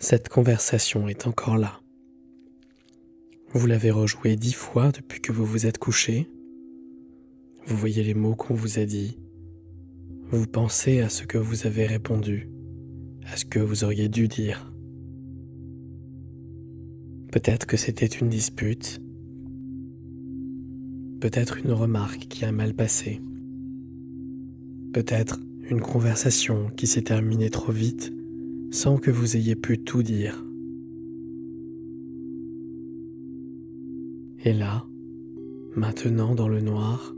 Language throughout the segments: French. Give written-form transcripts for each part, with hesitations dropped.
Cette conversation est encore là. Vous l'avez rejouée 10 fois depuis que vous vous êtes couché. Vous voyez les mots qu'on vous a dit. Vous pensez à ce que vous avez répondu, à ce que vous auriez dû dire. Peut-être que c'était une dispute, peut-être une remarque qui a mal passé, peut-être une conversation qui s'est terminée trop vite sans que vous ayez pu tout dire. Et là, maintenant dans le noir,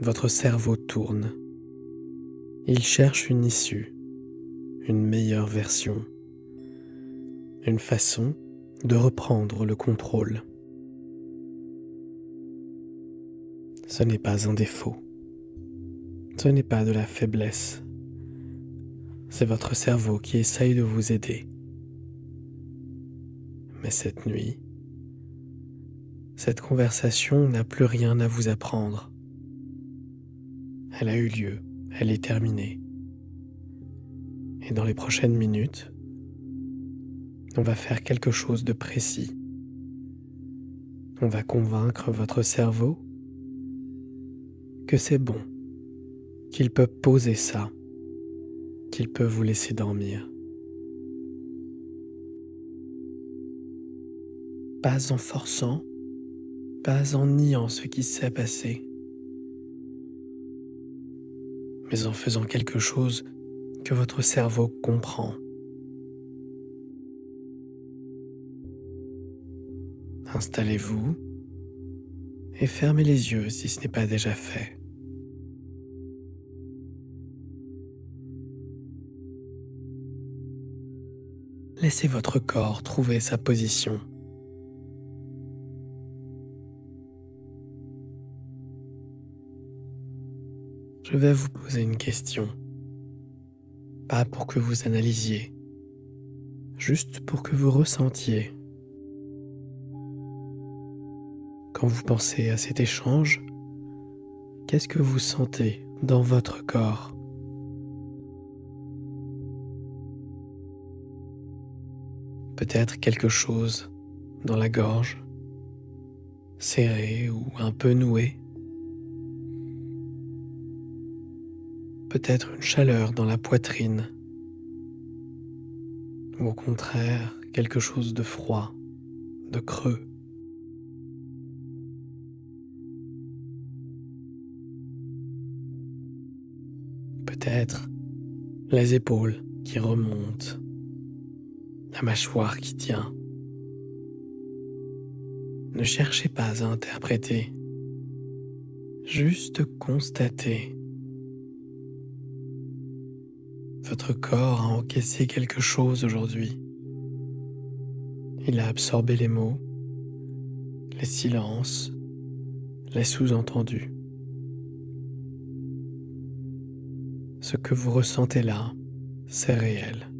votre cerveau tourne. Il cherche une issue, une meilleure version, une façon de reprendre le contrôle. Ce n'est pas un défaut. Ce n'est pas de la faiblesse. C'est votre cerveau qui essaye de vous aider. Mais cette nuit, cette conversation n'a plus rien à vous apprendre. Elle a eu lieu, elle est terminée. Et dans les prochaines minutes, on va faire quelque chose de précis. On va convaincre votre cerveau que c'est bon, qu'il peut poser ça, qu'il peut vous laisser dormir. Pas en forçant, pas en niant ce qui s'est passé, mais en faisant quelque chose que votre cerveau comprend. Installez-vous et fermez les yeux si ce n'est pas déjà fait. Laissez votre corps trouver sa position. Je vais vous poser une question, pas pour que vous analysiez, juste pour que vous ressentiez. Quand vous pensez à cet échange, qu'est-ce que vous sentez dans votre corps ? Peut-être quelque chose dans la gorge, serré ou un peu noué. Peut-être une chaleur dans la poitrine, ou au contraire quelque chose de froid, de creux. Peut-être les épaules qui remontent, la mâchoire qui tient. Ne cherchez pas à interpréter, juste constatez. Votre corps a encaissé quelque chose aujourd'hui. Il a absorbé les mots, les silences, les sous-entendus. Ce que vous ressentez là, c'est réel.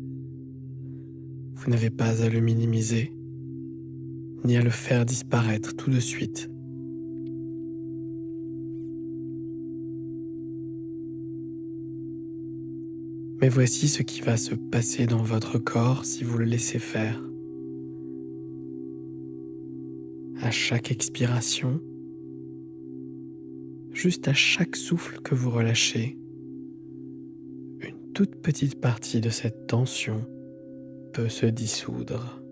Vous n'avez pas à le minimiser, ni à le faire disparaître tout de suite. Mais voici ce qui va se passer dans votre corps si vous le laissez faire. À chaque expiration, juste à chaque souffle que vous relâchez, une toute petite partie de cette tension peut se dissoudre.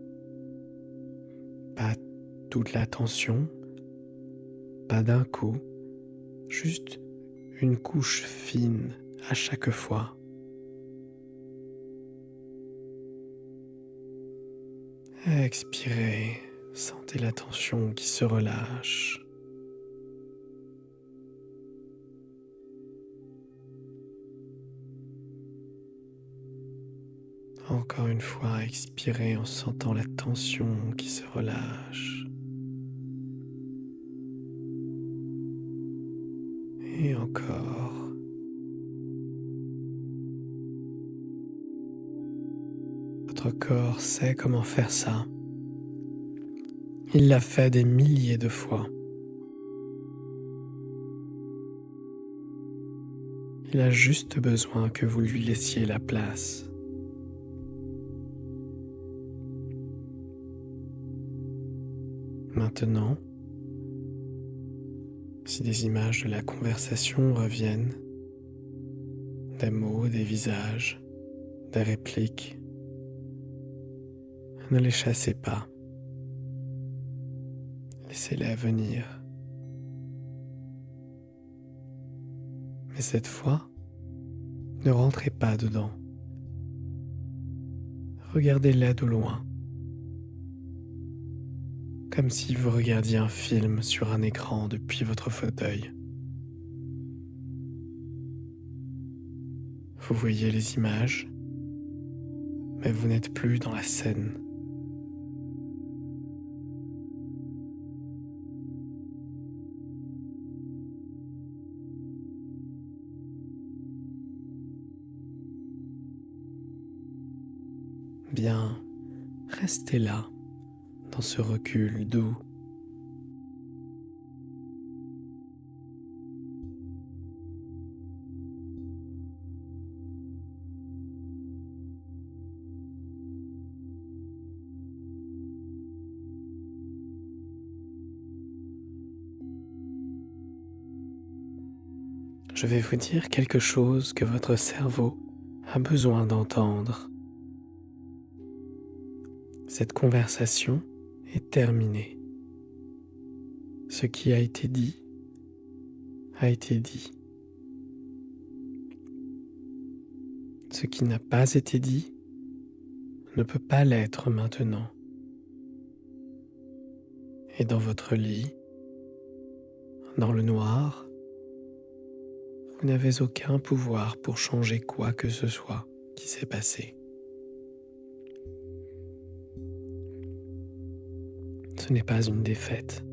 Pas toute la tension, pas d'un coup, juste une couche fine à chaque fois. Expirez, sentez la tension qui se relâche. Encore une fois, expirez en sentant la tension qui se relâche. Et encore. Votre corps sait comment faire ça. Il l'a fait des milliers de fois. Il a juste besoin que vous lui laissiez la place. Maintenant, si des images de la conversation reviennent, des mots, des visages, des répliques, ne les chassez pas. Laissez-les venir. Mais cette fois, ne rentrez pas dedans. Regardez-les de loin, comme si vous regardiez un film sur un écran depuis votre fauteuil. Vous voyez les images, mais vous n'êtes plus dans la scène. Bien, restez là, dans ce recul doux. Je vais vous dire quelque chose que votre cerveau a besoin d'entendre. Cette conversation est terminée. Ce qui a été dit a été dit. Ce qui n'a pas été dit ne peut pas l'être maintenant. Et dans votre lit, dans le noir, vous n'avez aucun pouvoir pour changer quoi que ce soit qui s'est passé. Ce n'est pas une défaite.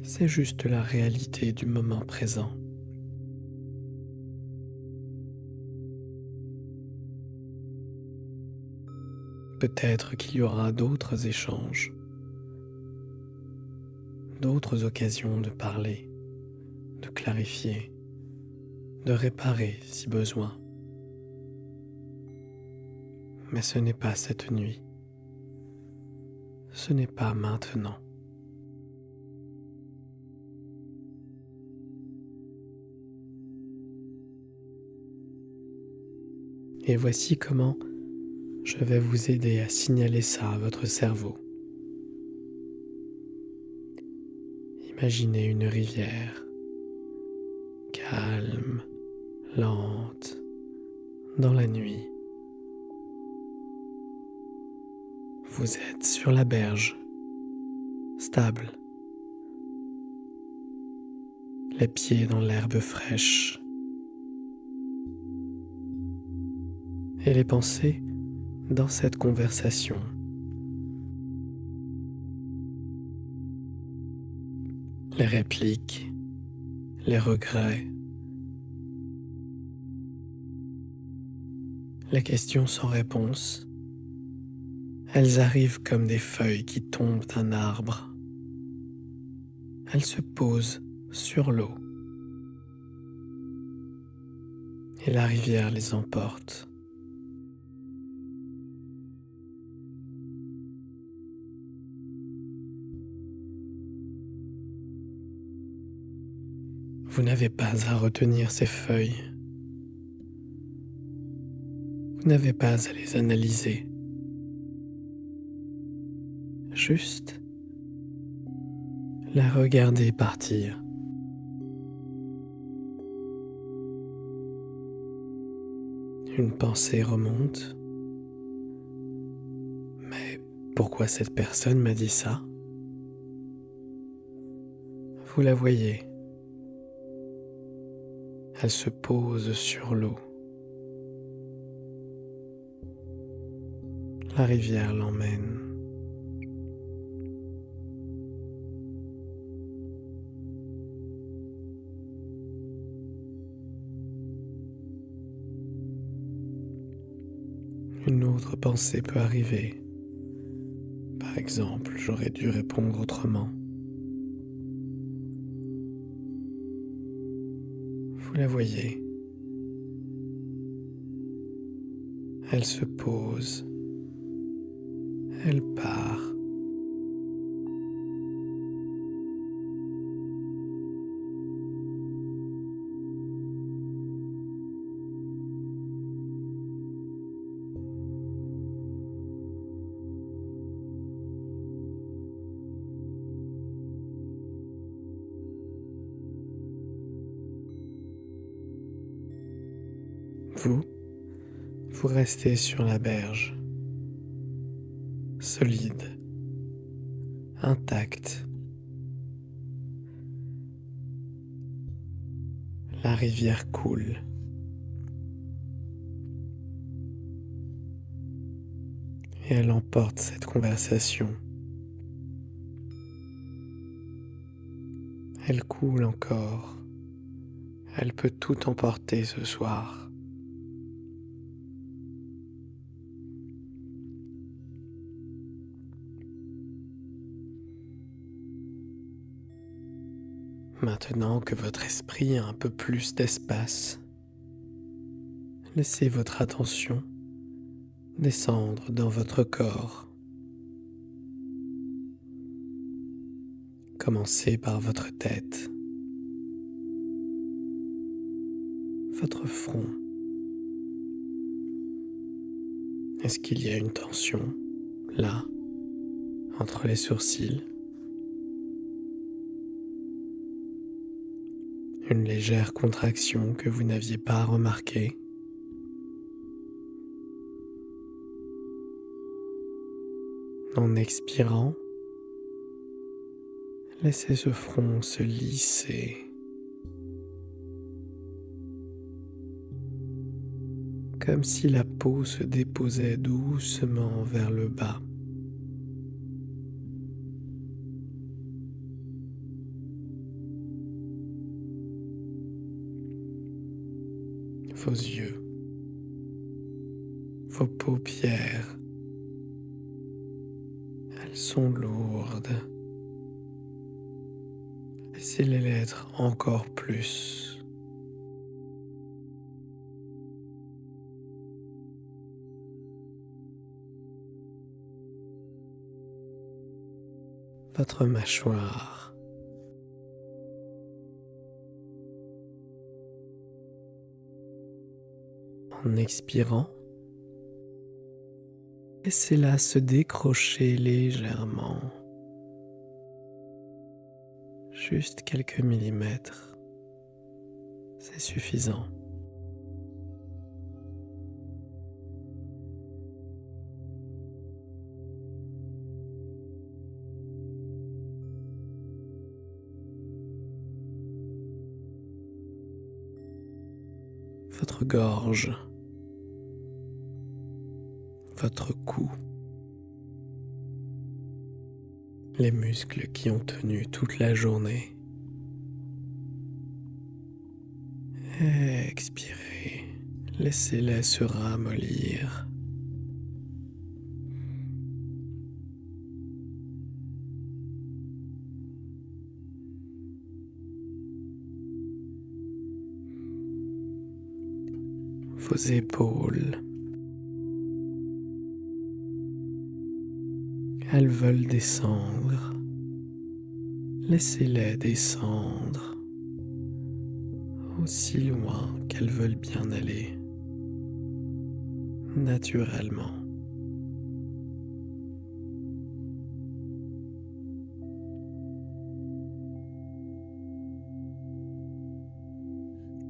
C'est juste la réalité du moment présent. Peut-être qu'il y aura d'autres échanges, d'autres occasions de parler, de clarifier, de réparer si besoin. Mais ce n'est pas cette nuit. Ce n'est pas maintenant. Et voici comment je vais vous aider à signaler ça à votre cerveau. Imaginez une rivière, calme, lente, dans la nuit. Vous êtes sur la berge, stable, les pieds dans l'herbe fraîche. Et les pensées dans cette conversation. Les répliques, les regrets, les questions sans réponse, elles arrivent comme des feuilles qui tombent d'un arbre. Elles se posent sur l'eau. Et la rivière les emporte. Vous n'avez pas à retenir ces feuilles. Vous n'avez pas à les analyser. Juste la regarder partir. Une pensée remonte. Mais pourquoi cette personne m'a dit ça? Vous la voyez. Elle se pose sur l'eau. La rivière l'emmène. Une autre pensée peut arriver. Par exemple, j'aurais dû répondre autrement. Vous la voyez. Elle se pose elle part. Vous, vous restez sur la berge, solide, intact. La rivière coule. Et elle emporte cette conversation. Elle coule encore. Elle peut tout emporter ce soir. Maintenant que votre esprit a un peu plus d'espace, laissez votre attention descendre dans votre corps. Commencez par votre tête, votre front. Est-ce qu'il y a une tension là, entre les sourcils? Une légère contraction que vous n'aviez pas remarquée? En expirant, laissez ce front se lisser. Comme si la peau se déposait doucement vers le bas. Vos yeux, vos paupières, elles sont lourdes. Laissez-les l'être encore plus. Votre mâchoire. En expirant, laissez-la se décrocher légèrement. Juste quelques millimètres, c'est suffisant. Votre gorge, votre cou, les muscles qui ont tenu toute la journée. Expirez, laissez-les se ramollir. Vos épaules, elles veulent descendre. Laissez-les descendre aussi loin qu'elles veulent bien aller, naturellement.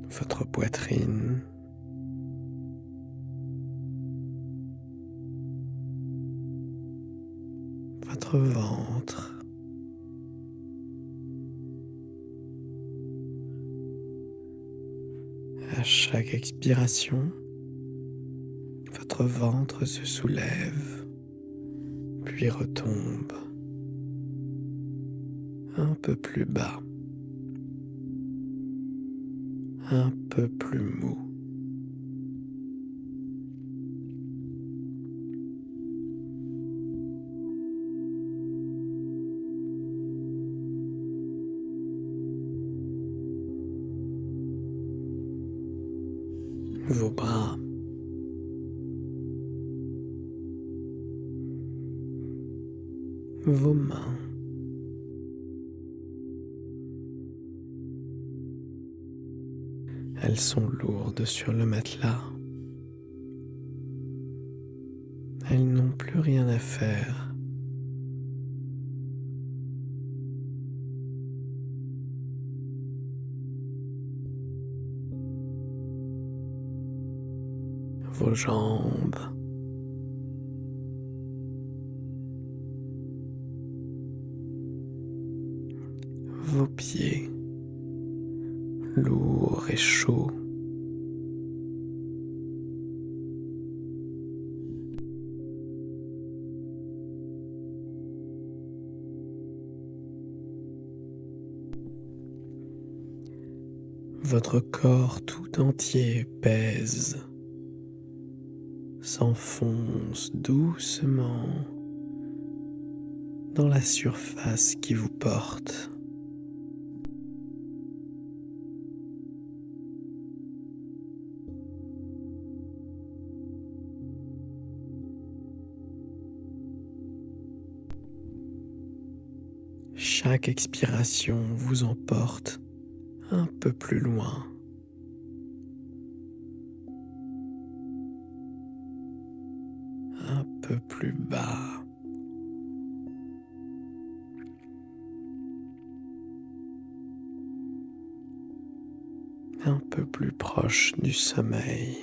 Votre poitrine, votre ventre, à chaque expiration, votre ventre se soulève, puis retombe un peu plus bas, un peu plus mou. Vos bras, vos mains. Elles sont lourdes sur le matelas. Elles n'ont plus rien à faire. Vos jambes, vos pieds, lourds et chauds. Votre corps tout entier pèse, s'enfonce doucement dans la surface qui vous porte. Chaque expiration vous emporte un peu plus loin. Un peu plus bas. Un peu plus proche du sommeil.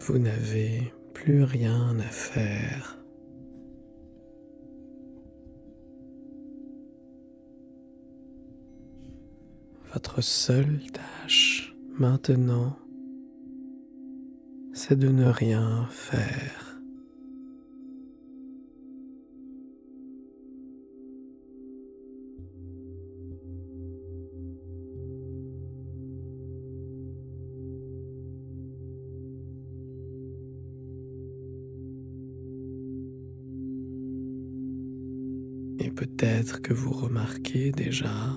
Vous n'avez plus rien à faire. Votre seule tâche maintenant, c'est de ne rien faire. Et peut-être que vous remarquez déjà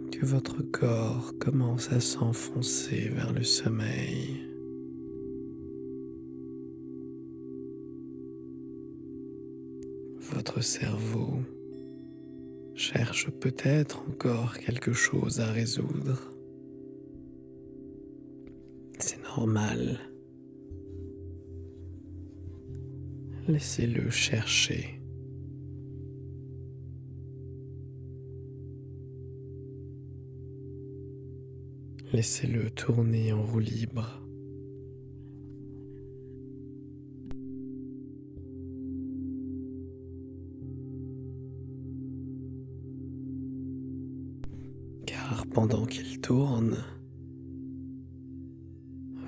que votre corps commence à s'enfoncer vers le sommeil. Votre cerveau cherche peut-être encore quelque chose à résoudre. C'est normal. Laissez-le chercher. Laissez-le tourner en roue libre. Car pendant qu'il tourne,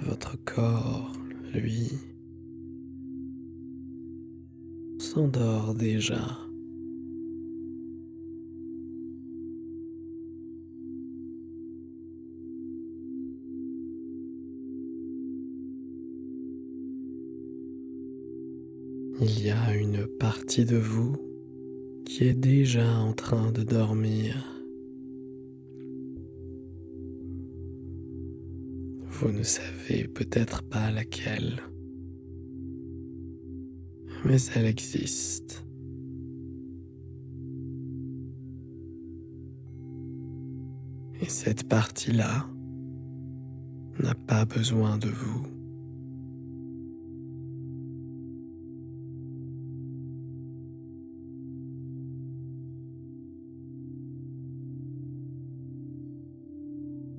votre corps, lui, s'endort déjà. Il y a une partie de vous qui est déjà en train de dormir. Vous ne savez peut-être pas laquelle, mais elle existe. Et cette partie-là n'a pas besoin de vous.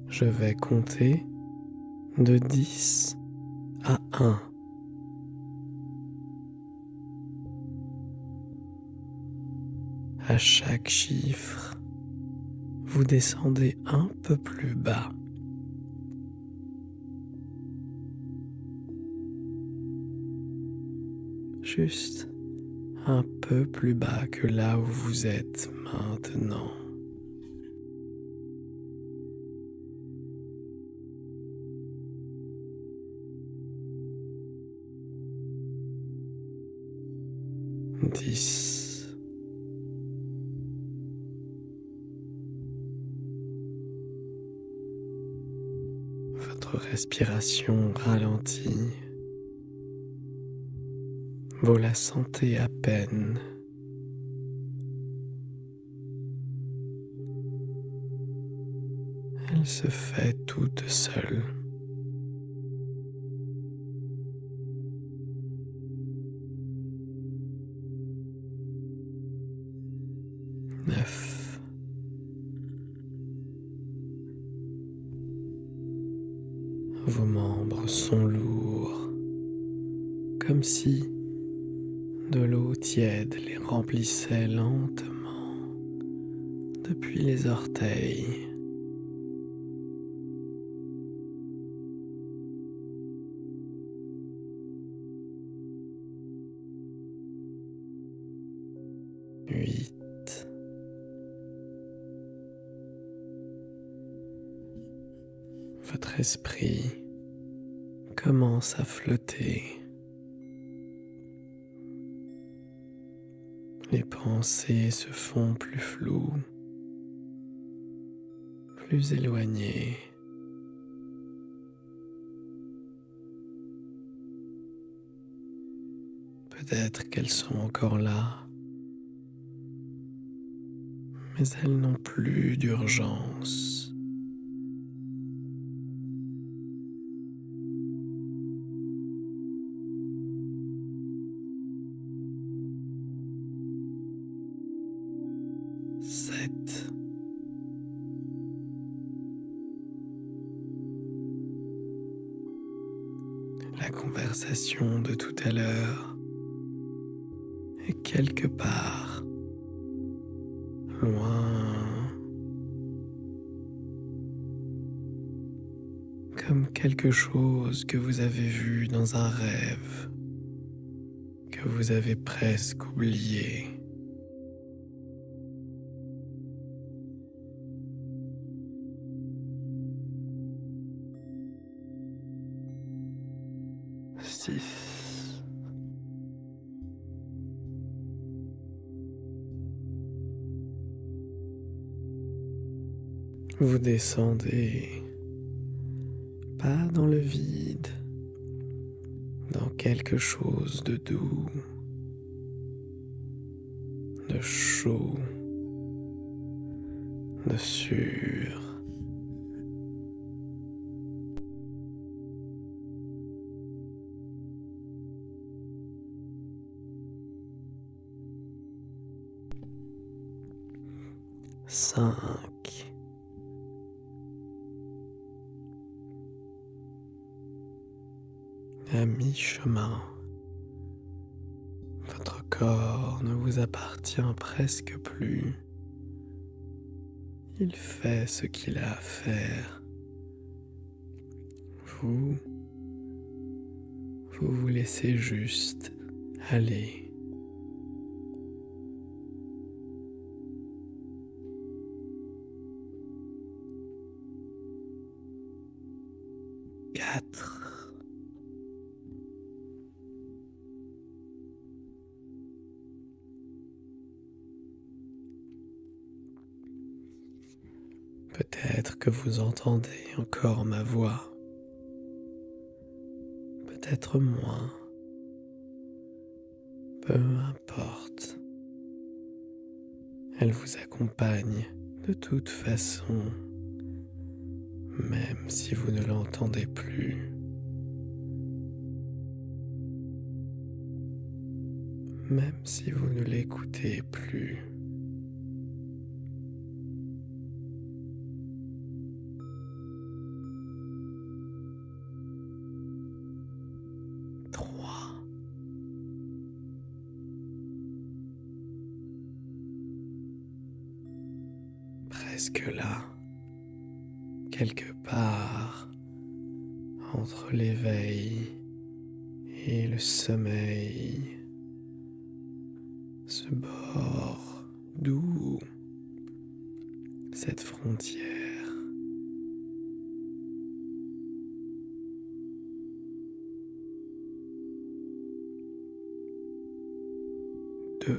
Je vais compter de 10 à 1. À chaque chiffre, vous descendez un peu plus bas. Juste un peu plus bas que là où vous êtes maintenant. 10. Votre respiration ralentit. Vous la sentez à peine. Elle se fait toute seule. 9. Vos membres sont lourds, comme si de l'eau tiède les remplissait lentement depuis les orteils. 8. Votre esprit commence à flotter. Les pensées se font plus floues, plus éloignées. Peut-être qu'elles sont encore là, mais elles n'ont plus d'urgence. 7. La conversation de tout à l'heure est quelque part, loin, comme quelque chose que vous avez vu dans un rêve, que vous avez presque oublié. 6. Vous descendez, pas dans le vide, dans quelque chose de doux, de chaud, de sûr. 5. À mi-chemin, votre corps ne vous appartient presque plus. Il fait ce qu'il a à faire. Vous vous laissez juste aller. 4. Peut-être que vous entendez encore ma voix, peut-être moins, peu importe. Elle vous accompagne de toute façon, même si vous ne l'entendez plus, même si vous ne l'écoutez plus. 3. Presque là, quelque part entre l'éveil et le sommeil, ce bord doux, cette frontière. 2.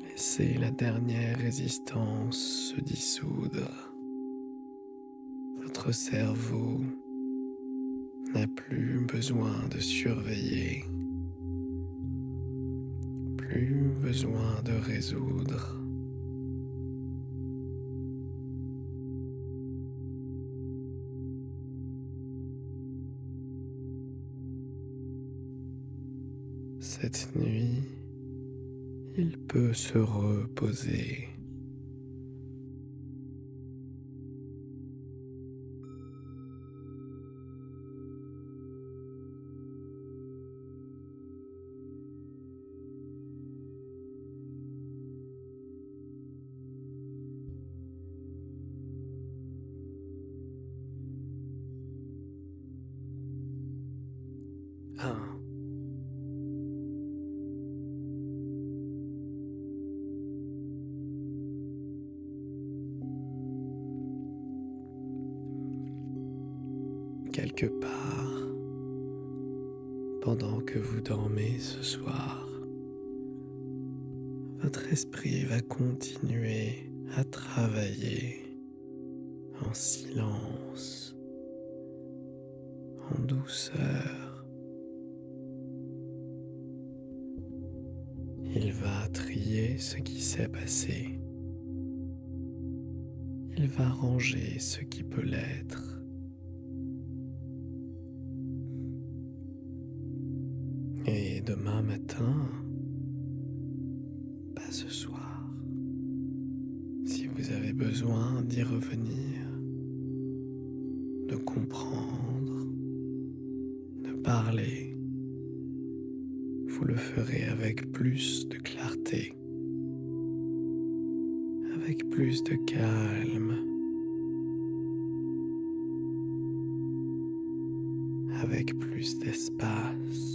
Laissez la dernière résistance se dissoudre. Votre cerveau n'a plus besoin de surveiller, plus besoin de résoudre. Cette nuit, il peut se reposer. Un. Quelque part, pendant que vous dormez ce soir, votre esprit va continuer à travailler en silence, en douceur. Il va trier ce qui s'est passé. Il va ranger ce qui peut l'être. Et demain matin, pas ce soir, si vous avez besoin d'y revenir, de comprendre, de parler, vous le ferez avec plus de clarté, avec plus de calme, avec plus d'espace.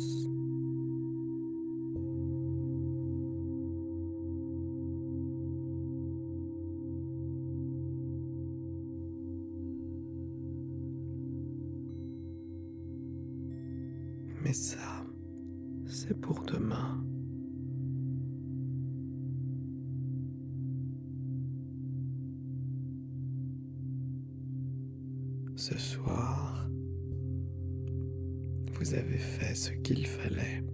Mais ça, c'est pour demain. Ce soir, vous avez fait ce qu'il fallait.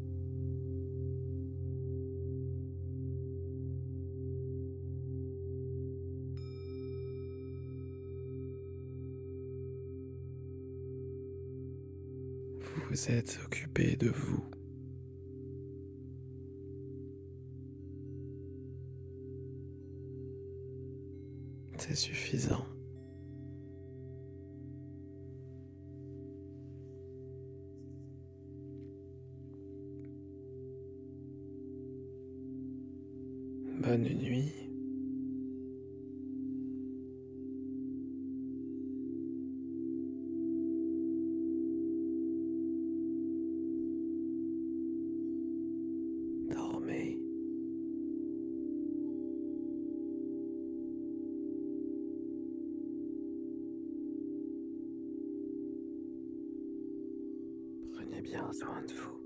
Vous vous êtes occupé de vous. C'est suffisant. Bonne nuit. Dormez. Prenez bien soin de vous.